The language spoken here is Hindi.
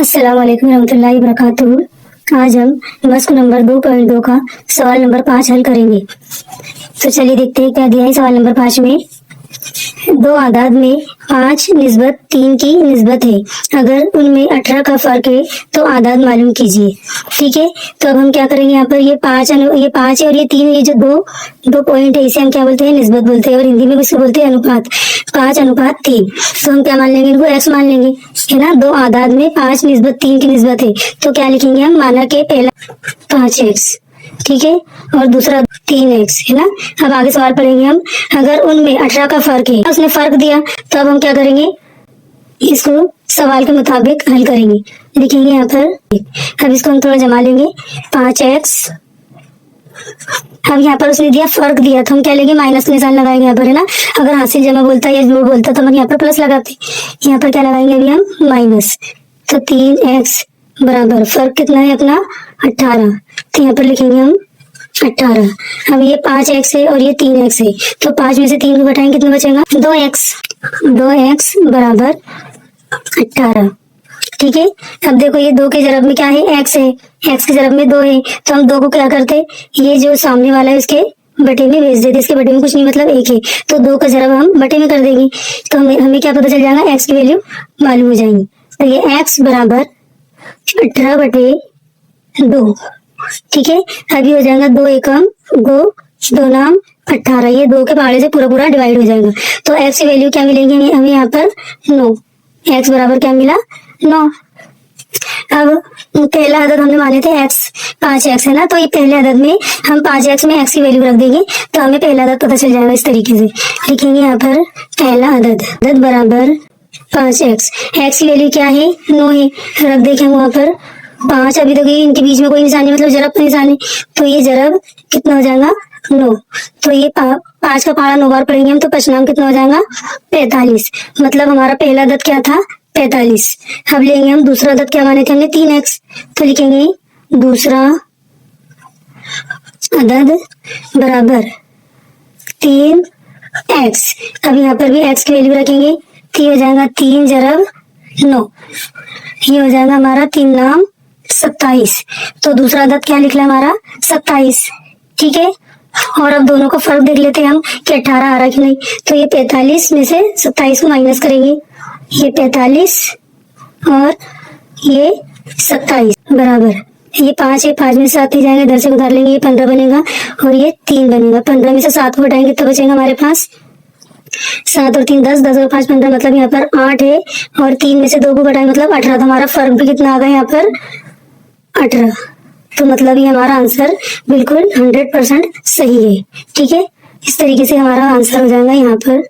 अस्सलाम वालेकुम रहमतुल्लाहि वबरकातुहू। आज हम मस्क नंबर 2.2 का सवाल नंबर 5 हल करेंगे। तो चलिए देखते हैं क्या दिया है सवाल नंबर 5 में। दो आदाद में 5 निस्बत 3 की निस्बत है, अगर उनमें 18 का फर्क है तो आदाद मालूम कीजिए। ठीक है, तो अब हम क्या करेंगे, यहाँ पर ये 5 है और ये 3, ये जो दो पॉइंट है इसे हम क्या बोलते हैं, निस्बत बोलते हैं, और हिंदी में इसको बोलते हैं अनुपात। 5:3। तो हम क्या मान लेंगे, इनको x मान लेंगे, है ना। दो आदाद में 5 निस्बत 3 की निस्बत है, तो क्या लिखेंगे हम, माना के पहला 5x, ठीक है, और दूसरा 3x, है ना। अब आगे सवाल पढ़ेंगे हम। अगर उनमें 18 का फर्क है, उसने फर्क दिया, तो अब हम क्या करेंगे, इसको सवाल के मुताबिक हल करेंगे। लिखेंगे यहाँ पर, अब इसको हम थोड़ा जमा लेंगे, 5x। अब यहाँ पर उसने दिया, फर्क दिया, तो हम क्या लेंगे, माइनस का निशान लगाएंगे यहाँ पर, है ना। अगर हासिल जमा बोलता है या जोड़ बोलता तो हम यहाँ पर प्लस लगाते, यहाँ पर क्या लगाएंगे अभी हम, माइनस। तो 3x बराबर फर्क कितना है अपना, 18, तो यहाँ पर लिखेंगे हम 18। अब ये 5x है और ये 3x है, तो 5 में से 3 को घटाएंगे, कितना बचेगा, 2x बराबर 18। ठीक है, अब देखो ये 2 के जरब में क्या है, x है, x के जरब में 2 है, तो हम 2 को क्या करते, ये जो सामने वाला है उसके बटे में भेज देते, इसके बटे में कुछ नहीं, मतलब 1 है, तो 2 का जरब हम बटे में कर देंगे, तो हमें क्या पता चल जाएगा, x की वैल्यू मालूम हो जाएंगी। तो ये x बराबर 18/2। ठीक है, अभी हो जाएगा 2 एकम 2, 2 नाम 18, ये 2 के पहाड़े से पूरा डिवाइड हो जाएगा। तो x की वैल्यू क्या मिलेंगे हमें यहाँ पर, 9। x बराबर क्या मिला, 9। अब पहला अदद हमने माने थे x, 5x है ना, तो ये पहले अदद में हम 5x में x की वैल्यू रख देंगे, तो हमें पहला अदद पता चल जाएगा। इस तरीके से लिखेंगे यहाँ पर, पहला अदद बराबर 5x, x की वैल्यू क्या है, 9 है, रख देंगे वहां पर 5। अभी तक इनके बीच में कोई निशान नहीं, मतलब जरब का निशान है, तो ये जरब कितना हो जाएगा, 9। तो ये 5 का पहाड़ा 9 बार पढ़ेंगे हम, तो पचनाम कितना हो जाएगा, 45। मतलब हमारा पहला अदद क्या था, 45। अब लेंगे हम दूसरा अदद, क्या माने थे हमने, 3x, तो लिखेंगे दूसरा अदद बराबर 3x। अब यहाँ पर भी x की वैल्यू रखेंगे, तो ये हो जाएगा 3 जरब 9, ये हो जाएगा हमारा 3 नाम 27। तो दूसरा अदद क्या निकला हमारा, 27। ठीक है, और अब दोनों का फर्क देख लेते हैं हम कि 18 आ रहा कि नहीं। तो ये 45 में से 27 को माइनस करेंगे, ये 45 और ये 27 बराबर, ये 5 है, 5 में से 7 नहीं जाएंगे, इधर से उतार लेंगे, ये 15 बनेगा और ये 3 बनेगा। 15 में से 7 को घटाएंगे तो बचेगा हमारे पास 7 और 3 10, 10 और 5 15, मतलब यहाँ पर 8 है, और 3 में से 2 को घटाएंगे मतलब 18। तो हमारा फर्क भी कितना आ गया यहाँ पर, 18। तो मतलब ये हमारा आंसर बिल्कुल 100% सही है। ठीक है, इस तरीके से हमारा आंसर हो जाएगा यहाँ पर।